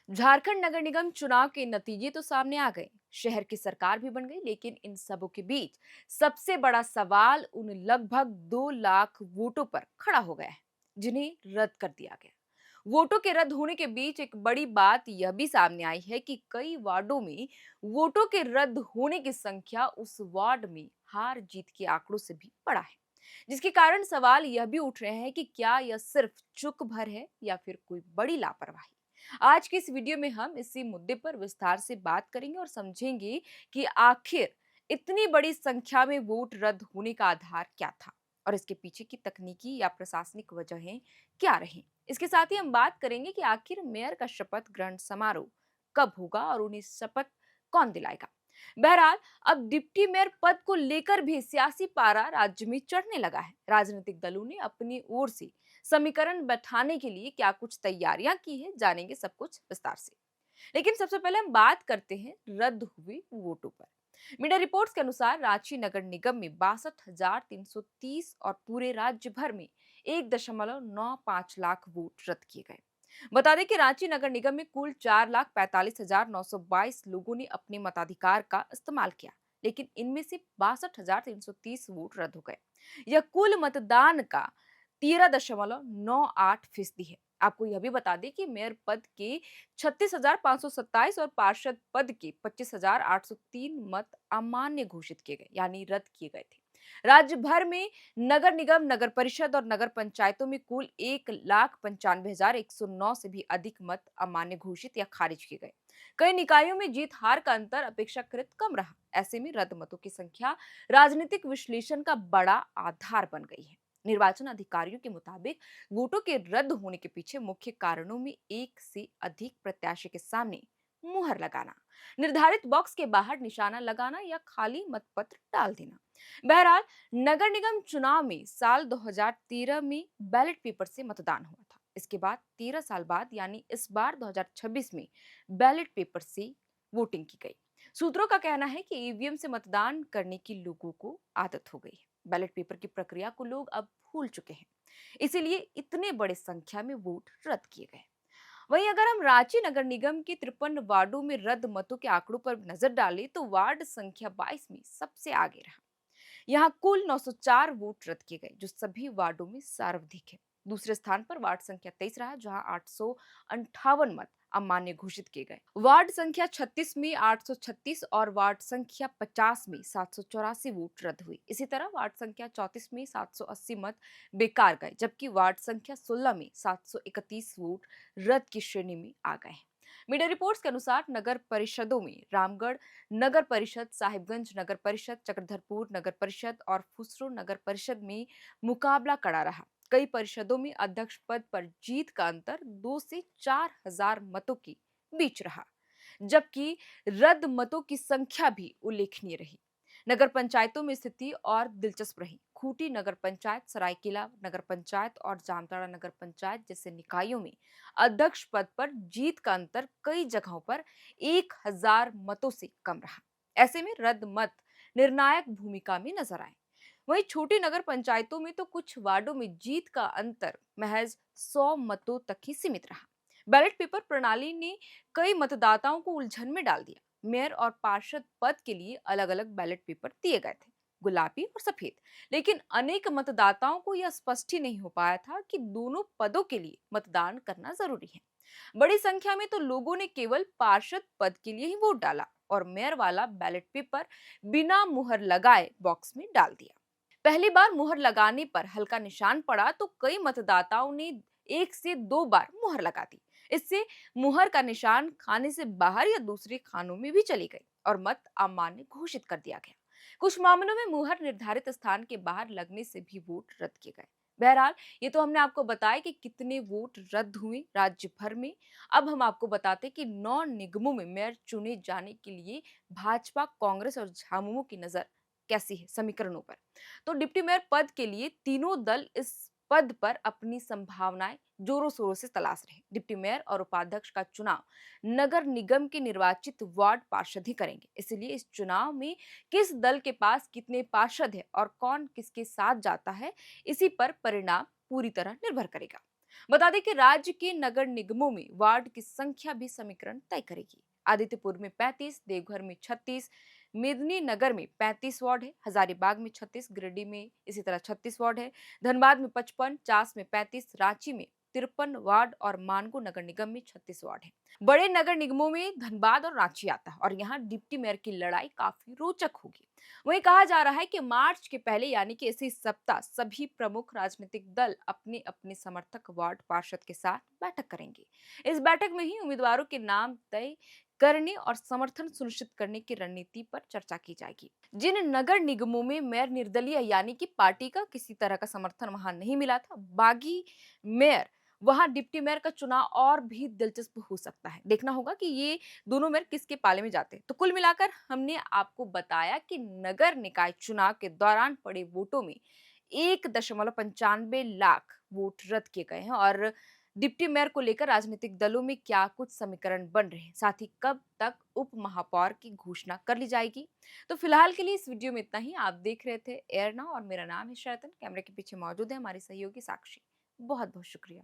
झारखंड नगर निगम चुनाव के नतीजे तो सामने आ गए। शहर की सरकार भी बन गई, लेकिन इन सबों के बीच सबसे बड़ा सवाल उन लगभग 2 लाख वोटों पर खड़ा हो गया है जिन्हें रद्द कर दिया गया। वोटों के रद्द होने के बीच एक बड़ी बात यह भी सामने आई है कि कई वार्डों में वोटों के रद्द होने की संख्या उस वार्ड में हार जीत के आंकड़ों से भी बड़ा है, जिसके कारण सवाल यह भी उठ रहे हैं कि क्या यह सिर्फ चुक भर है या फिर कोई बड़ी लापरवाही। आज की इस वीडियो में हम इसी मुद्दे पर विस्तार से बात करेंगे और समझेंगे कि आखिर इतनी बड़ी संख्या में वोट रद्द होने का आधार क्या था और इसके पीछे की तकनीकी या प्रशासनिक वजहें क्या रही। इसके साथ ही हम बात करेंगे कि आखिर मेयर का शपथ ग्रहण समारोह कब होगा और उन्हें शपथ कौन दिलाएगा। बहरहाल, अब डिप्टी मेयर पद को लेकर भी सियासी पारा राज्य में चढ़ने लगा है। राजनीतिक दलों ने अपनी ओर से समीकरण बैठाने के लिए क्या कुछ तैयारियां की है, जानेंगे सब कुछ विस्तार से। लेकिन सबसे पहले हम बात करते हैं रद्द हुए वोटों पर। मीडिया रिपोर्ट्स के अनुसार रांची नगर निगम में 62,330 और पूरे राज्य भर में 1.95 लाख वोट रद्द किए गए। बता दें कि रांची नगर निगम में कुल 4,45,922 लोगों ने अपने मताधिकार का इस्तेमाल किया, लेकिन इनमें से 62,330 वोट रद्द हो गए। यह कुल मतदान का 13.98% है। आपको यह भी बता दें कि मेयर पद के 36,527 और पार्षद पद के 25,803 मत अमान्य घोषित किए गए, यानी रद्द किए गए थे। राज्य भर में नगर निगम, नगर परिषद और नगर पंचायतों में कुल 1,95,109 से भी अधिक मत अमान्य घोषित या खारिज किए गए। कई निकायों में जीत हार का अंतर अपेक्षाकृत कम रहा। ऐसे में रद्द मतों की संख्या राजनीतिक विश्लेषण का बड़ा आधार बन गई है। निर्वाचन अधिकारियों के मुताबिक वोटों के रद्द होने के पीछे मुख्य कारणों में एक से अधिक प्रत्याशी के सामने मुहर लगाना, निर्धारित बॉक्स के बाहर निशाना लगाना या खाली मतपत्र डाल देना। बहरहाल, नगर निगम चुनाव में साल 2013 में बैलेट पेपर से मतदान हुआ था। इसके बाद 13 साल बाद यानी इस बार 2026 में बैलेट पेपर से वोटिंग की गई। सूत्रों का कहना है कि ईवीएम से मतदान करने की लोगों को आदत हो गई है। बैलेट पेपर की प्रक्रिया को लोग अब भूल चुके हैं, इसीलिए इतने बड़े संख्या में वोट रद्द किए गए। वहीं अगर हम रांची नगर निगम के 53 वार्डों में रद्द मतों के आंकड़ों पर नजर डालें तो वार्ड संख्या 22 में सबसे आगे रहा। यहाँ कुल 904 वोट रद्द किए गए, जो सभी वार्डों में सर्वाधिक है। दूसरे स्थान पर वार्ड संख्या 23 रहा, जहां 858 मत अमान्य घोषित किए गए। वार्ड संख्या 36 में 836 और वार्ड संख्या 50 में 784 वोट रद्द हुई। इसी तरह वार्ड संख्या 34 में 780 मत बेकार गए, जबकि वार्ड संख्या 16 में 731 वोट रद्द की श्रेणी में आ गए हैं। मीडिया रिपोर्ट्स के अनुसार नगर परिषदों में रामगढ़ नगर परिषद, साहिबगंज नगर परिषद, चक्रधरपुर नगर परिषद और फुसरो नगर परिषद में मुकाबला कड़ा रहा। कई परिषदों में अध्यक्ष पद पर जीत का अंतर 2 से 4,000 मतों के बीच रहा, जबकि रद्द मतों की संख्या भी उल्लेखनीय रही। नगर पंचायतों में स्थिति और दिलचस्प रही। खूंटी नगर पंचायत, सरायकेला नगर पंचायत और जामताड़ा नगर पंचायत जैसे निकायों में अध्यक्ष पद पर जीत का अंतर कई जगहों पर 1,000 मतों से कम रहा। ऐसे में रद्द मत निर्णायक भूमिका में नजर आए। वहीं छोटी नगर पंचायतों में तो कुछ वार्डों में जीत का अंतर महज 100 मतों तक ही सीमित रहा। बैलेट पेपर प्रणाली ने कई मतदाताओं को उलझन में डाल दिया। मेयर और पार्षद पद के लिए अलग अलग बैलेट पेपर दिए गए थे, गुलाबी और सफेद। लेकिन अनेक मतदाताओं को यह स्पष्ट ही नहीं हो पाया था कि दोनों पदों के लिए मतदान करना जरूरी है। बड़ी संख्या में तो लोगों ने केवल पार्षद पद के लिए ही वोट डाला और मेयर वाला बैलेट पेपर बिना मुहर लगाए बॉक्स में डाल दिया। पहली बार मुहर लगाने पर हल्का निशान पड़ा तो कई मतदाताओं ने 1 से 2 बार मुहर लगा दी। इससे मुहर का निशान खाने से बाहर या दूसरे खानों में भी चली गई और मत अमान्य घोषित कर दिया गया। कुछ मामलों में मुहर निर्धारित स्थान के बाहर लगने से भी वोट रद्द किए गए। बहरहाल, ये तो हमने आपको बताया कि कितने वोट रद्द हुए राज्य भर में। अब हम आपको बताते कि 9 निगमों में मेयर चुने जाने के लिए भाजपा, कांग्रेस और झामुमो की नजर कैसी है समीकरणों पर। तो डिप्टी मेयर पद के लिए तीनों दल इस पद पर अपनी संभावनाएं जोरों शोरों से तलाश रहे। डिप्टी मेयर और उपाध्यक्ष का चुनाव नगर निगम के निर्वाचित वार्ड पार्षद ही करेंगे। इसलिए इस चुनाव में किस दल के पास कितने पार्षद है और कौन किसके साथ जाता है, इसी पर परिणाम पूरी तरह निर्भर करेगा। बता दें कि राज्य के नगर निगमों में वार्ड की संख्या भी समीकरण तय करेगी। आदित्यपुर में 35, देवघर में 36, मेदिनीनगर में 35 वार्ड है, हजारीबाग में 36, गिरिडीह में इसी तरह 36 वार्ड है, धनबाद में 55, चास में 35, रांची में 53 वार्ड और मानगो नगर निगम में 36 वार्ड है। बड़े नगर निगमों में धनबाद और रांची आता है और यहाँ डिप्टी मेयर की लड़ाई काफी रोचक होगी। वहीं कहा जा रहा है कि मार्च के पहले यानी कि इसी सप्ताह सभी प्रमुख राजनीतिक दल अपने अपने समर्थक वार्ड पार्षद के साथ बैठक करेंगे। इस बैठक में ही उम्मीदवारों के नाम तय करने और समर्थन सुनिश्चित करने की रणनीति पर चर्चा की जाएगी। जिन नगर निगमों में मेयर निर्दलीय यानी कि पार्टी का किसी तरह का समर्थन वहां नहीं मिला था, बागी मेयर वहां डिप्टी मेयर का चुनाव और भी दिलचस्प हो सकता है। देखना होगा कि ये दोनों मेयर किसके पाले में जाते हैं। तो कुल मिलाकर हमने आपको बताया कि नगर निकाय चुनाव के दौरान पड़े वोटों में 1.95 लाख वोट रद्द किए गए हैं और डिप्टी मेयर को लेकर राजनीतिक दलों में क्या कुछ समीकरण बन रहे हैं, साथ ही कब तक उप महापौर की घोषणा कर ली जाएगी। तो फिलहाल के लिए इस वीडियो में इतना ही। आप देख रहे थे एयरना और मेरा नाम है शैतन। कैमरे के पीछे मौजूद है हमारी सहयोगी साक्षी। बहुत बहुत शुक्रिया।